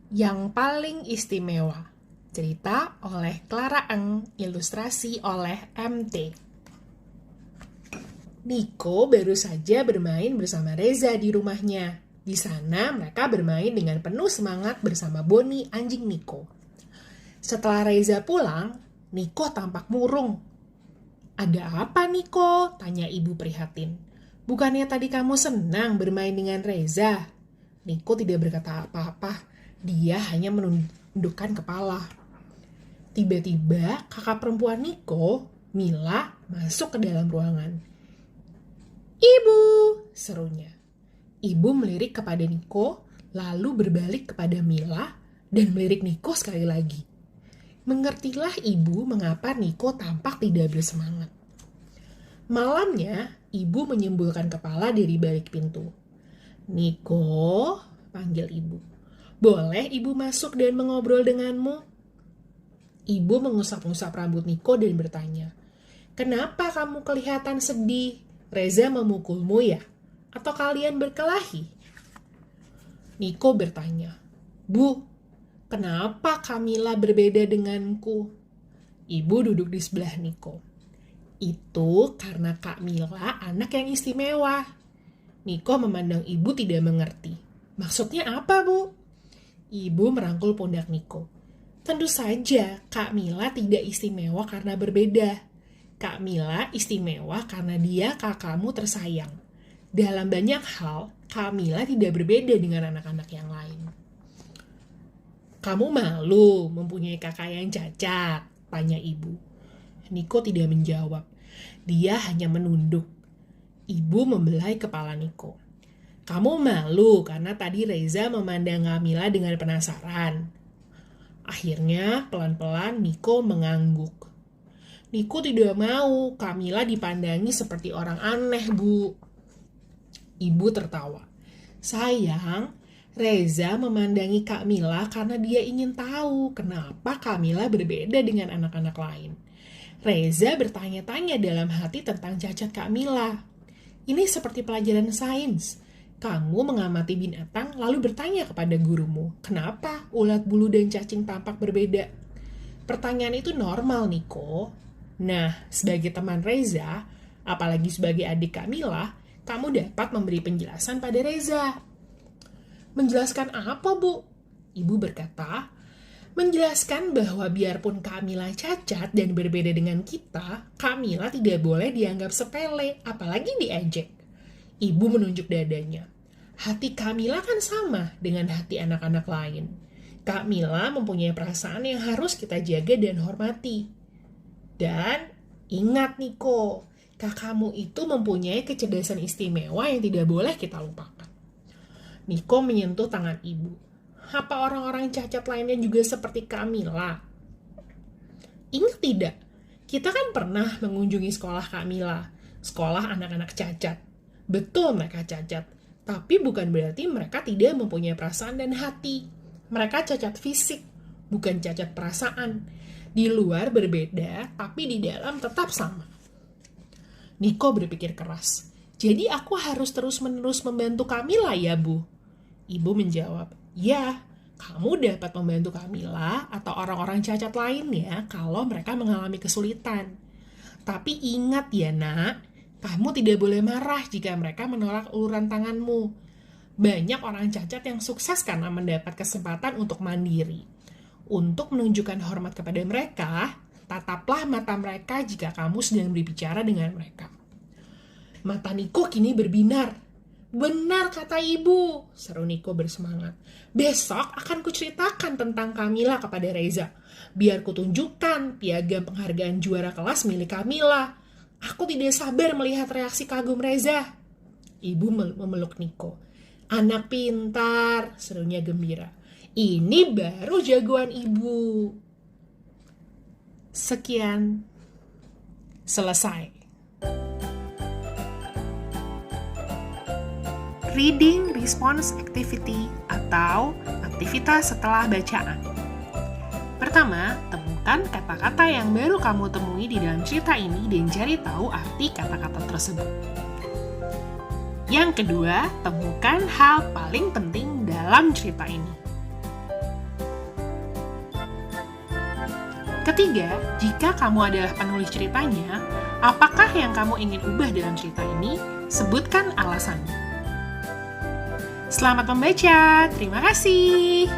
Yang paling istimewa. Cerita oleh Clara Eng, ilustrasi oleh MT. Niko baru saja bermain bersama Reza di rumahnya. Di sana mereka bermain dengan penuh semangat bersama Boni, anjing Niko. Setelah Reza pulang, Niko tampak murung. "Ada apa, Niko?" tanya ibu prihatin. "Bukannya tadi kamu senang bermain dengan Reza?" Niko tidak berkata apa-apa. Dia hanya menundukkan kepala. Tiba-tiba kakak perempuan Niko, Mila, masuk ke dalam ruangan. "Ibu!" serunya. Ibu melirik kepada Niko, lalu berbalik kepada Mila, dan melirik Niko sekali lagi. Mengertilah ibu mengapa Niko tampak tidak bersemangat. Malamnya, ibu menyembulkan kepala dari balik pintu. "Niko," panggil ibu. "Boleh ibu masuk dan mengobrol denganmu?" Ibu mengusap-ngusap rambut Niko dan bertanya, "Kenapa kamu kelihatan sedih? Reza memukulmu ya? Atau kalian berkelahi?" Niko bertanya, "Bu, kenapa Kamila berbeda denganku?" Ibu duduk di sebelah Niko. "Itu karena Kak Mila anak yang istimewa." Niko memandang ibu tidak mengerti. "Maksudnya apa, Bu?" Ibu merangkul pundak Niko. "Tentu saja Kak Mila tidak istimewa karena berbeda. Kak Mila istimewa karena dia kakakmu tersayang. Dalam banyak hal, Kak Mila tidak berbeda dengan anak-anak yang lain." "Kamu malu mempunyai kakak yang cacat?" tanya ibu. Niko tidak menjawab. Dia hanya menunduk. Ibu membelai kepala Niko. "Kamu malu karena tadi Reza memandang Kamila dengan penasaran." Akhirnya, pelan-pelan Niko mengangguk. Niko tidak mau Kamila dipandangi seperti orang aneh, Bu. Ibu tertawa. "Sayang, Reza memandangi Kamila karena dia ingin tahu kenapa Kamila berbeda dengan anak-anak lain. Reza bertanya-tanya dalam hati tentang cacat Kamila. Ini seperti pelajaran sains. Kamu mengamati binatang lalu bertanya kepada gurumu, kenapa ulat bulu dan cacing tampak berbeda? Pertanyaan itu normal, Niko. Nah, sebagai teman Reza, apalagi sebagai adik Kamila, kamu dapat memberi penjelasan pada Reza." "Menjelaskan apa, Bu?" Ibu berkata, "Menjelaskan bahwa biarpun Kamila cacat dan berbeda dengan kita, Kamila tidak boleh dianggap sepele, apalagi diejek." Ibu menunjuk dadanya. "Hati Kamila kan sama dengan hati anak-anak lain. Kamila mempunyai perasaan yang harus kita jaga dan hormati. Dan ingat Niko, kakakmu itu mempunyai kecerdasan istimewa yang tidak boleh kita lupakan." Niko menyentuh tangan ibu. "Apa orang-orang cacat lainnya juga seperti Kamila?" "Ingat tidak, kita kan pernah mengunjungi sekolah Kamila, sekolah anak-anak cacat. Betul mereka cacat, tapi bukan berarti mereka tidak mempunyai perasaan dan hati. Mereka cacat fisik, bukan cacat perasaan. Di luar berbeda, tapi di dalam tetap sama." Niko berpikir keras. "Jadi aku harus terus-menerus membantu Kamila ya, Bu?" Ibu menjawab, "Ya, kamu dapat membantu Kamila atau orang-orang cacat lainnya kalau mereka mengalami kesulitan. Tapi ingat ya, Nak, kamu tidak boleh marah jika mereka menolak uluran tanganmu. Banyak orang cacat yang sukses karena mendapat kesempatan untuk mandiri. Untuk menunjukkan hormat kepada mereka, tataplah mata mereka jika kamu sedang berbicara dengan mereka." Mata Niko kini berbinar. "Benar kata ibu," seru Niko bersemangat. "Besok akan kuceritakan tentang Kamila kepada Reza. Biar kutunjukkan piagam penghargaan juara kelas milik Kamila. Aku tidak sabar melihat reaksi kagum Reza." Ibu memeluk Niko. "Anak pintar," serunya gembira. "Ini baru jagoan ibu." Sekian. Selesai. Reading Response Activity atau aktivitas setelah bacaan. Pertama, temukan kata-kata yang baru kamu temui di dalam cerita ini dan cari tahu arti kata-kata tersebut. Yang kedua, temukan hal paling penting dalam cerita ini. Ketiga, jika kamu adalah penulis ceritanya, apakah yang kamu ingin ubah dalam cerita ini? Sebutkan alasannya. Selamat membaca, terima kasih.